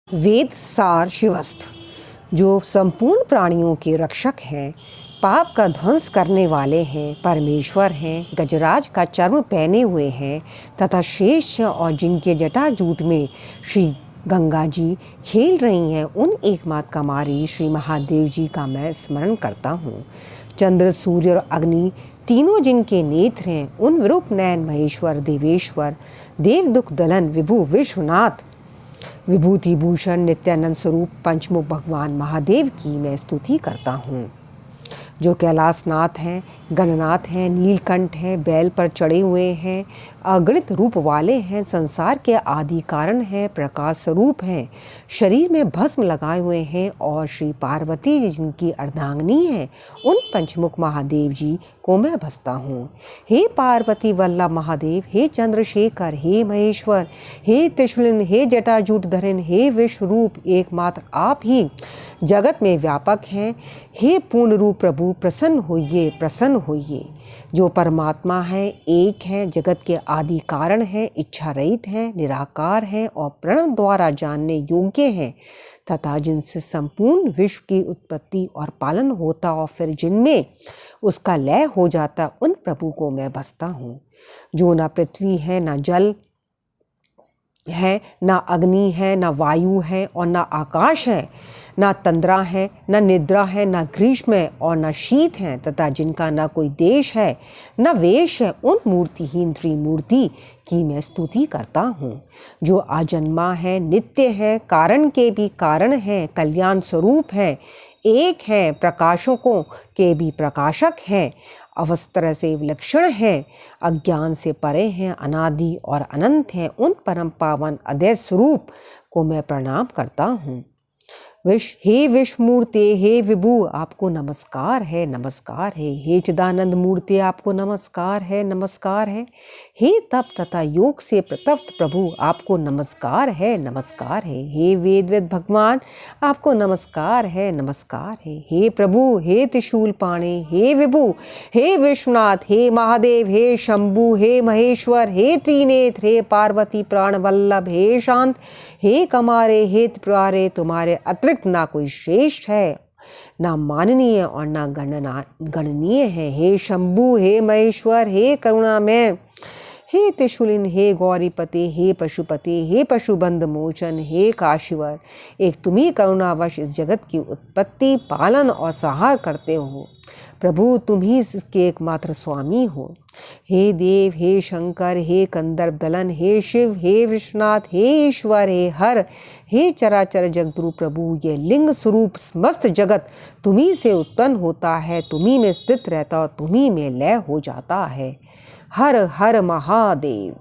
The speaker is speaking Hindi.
वेद सार शिवस्त्र जो संपूर्ण प्राणियों के रक्षक हैं, पाप का ध्वंस करने वाले हैं, परमेश्वर हैं, गजराज का चर्म पहने हुए हैं तथा शेष और जिनके जटाजूट में श्री गंगा जी खेल रही हैं, उन एकमात्र कमारी श्री महादेव जी का मैं स्मरण करता हूँ। चंद्र, सूर्य और अग्नि तीनों जिनके नेत्र हैं, उन विरूप नयन महेश्वर, देवेश्वर, देव दुख दलन, विभु विश्वनाथ, विभूति भूषण, नित्यानंद स्वरूप पंचमुख भगवान महादेव की मैं स्तुति करता हूँ। जो कैलाशनाथ हैं, गणनाथ हैं, नीलकंठ हैं, बैल पर चढ़े हुए हैं, अगणित रूप वाले हैं, संसार के आदि कारण हैं, प्रकाश स्वरूप हैं, शरीर में भस्म लगाए हुए हैं और श्री पार्वती जिनकी अर्धांगिनी है, उन पंचमुख महादेव जी को मैं भजता हूँ। हे पार्वती वल्लभ महादेव, हे चंद्रशेखर, हे महेश्वर, हे त्रिशूलिन, हे जटाजूट धरिन, हे विश्वरूप, एकमात्र आप ही जगत में व्यापक हैं। हे पूर्ण रूप प्रभु, प्रसन्न होइए, प्रसन्न होइए। जो परमात्मा है, एक हैं, जगत के आदि कारण हैं, इच्छा रहित हैं, निराकार हैं और प्रणव द्वारा जानने योग्य हैं तथा जिनसे संपूर्ण विश्व की उत्पत्ति और पालन होता और फिर जिनमें उसका लय हो जाता, उन प्रभु को मैं भजता हूँ। जो ना पृथ्वी है, ना जल है, ना अग्नि है, ना वायु है और ना आकाश है, ना तंद्रा है, ना निद्रा है, ना ग्रीष्म है और ना शीत है तथा जिनका ना कोई देश है, ना वेश है, उन मूर्तिहीन त्रिमूर्ति की मैं स्तुति करता हूँ। जो आजन्मा है, नित्य है, कारण के भी कारण है, कल्याण स्वरूप है, एक है, प्रकाशकों के भी प्रकाशक हैं, अवस्त्र से विलक्षण हैं, अज्ञान से परे हैं, अनादि और अनंत हैं, उन परम पावन अद्वैत स्वरूप को मैं प्रणाम करता हूँ। हे विश्वमूर्ति, हे विभु, आपको नमस्कार है, नमस्कार है। हे चिदानंद मूर्ति, आपको नमस्कार है, नमस्कार है। हे तप तथा योग से प्रतप्त प्रभु, आपको नमस्कार है, नमस्कार है। हे वेद भगवान, आपको नमस्कार है, नमस्कार है। हे प्रभु, हे त्रिशूल पाणे, हे विभु, हे विश्वनाथ, हे महादेव, हे शंभु, हे महेश्वर, हे त्रिनेत्र, हे पार्वती प्राण वल्लभ, हे शांत, हे कमारे, हे त्रिपुरारे, तुम्हारे अतिरिक्त ना कोई श्रेष्ठ है, ना माननीय और ना गणनीय है। हे शंभु, हे महेश्वर, हे करुणामय, हे त्रिशूलिन, हे गौरीपति, हे पशुपति, हे पशुबंध मोचन, हे काशीवर, एक तुम ही करुणावश इस जगत की उत्पत्ति, पालन और संहार करते हो। प्रभु, तुम ही इसके एकमात्र स्वामी हो। हे देव, हे शंकर, हे कंदर्प दलन, हे शिव, हे विश्वनाथ, हे ईश्वर, हे हर, हे चराचर जगद्गुरु प्रभु, ये लिंग स्वरूप समस्त जगत तुम्ही से उत्पन्न होता है, तुम्ही में स्थित रहता और तुम्ही में लय हो जाता है। हर हर महादेव।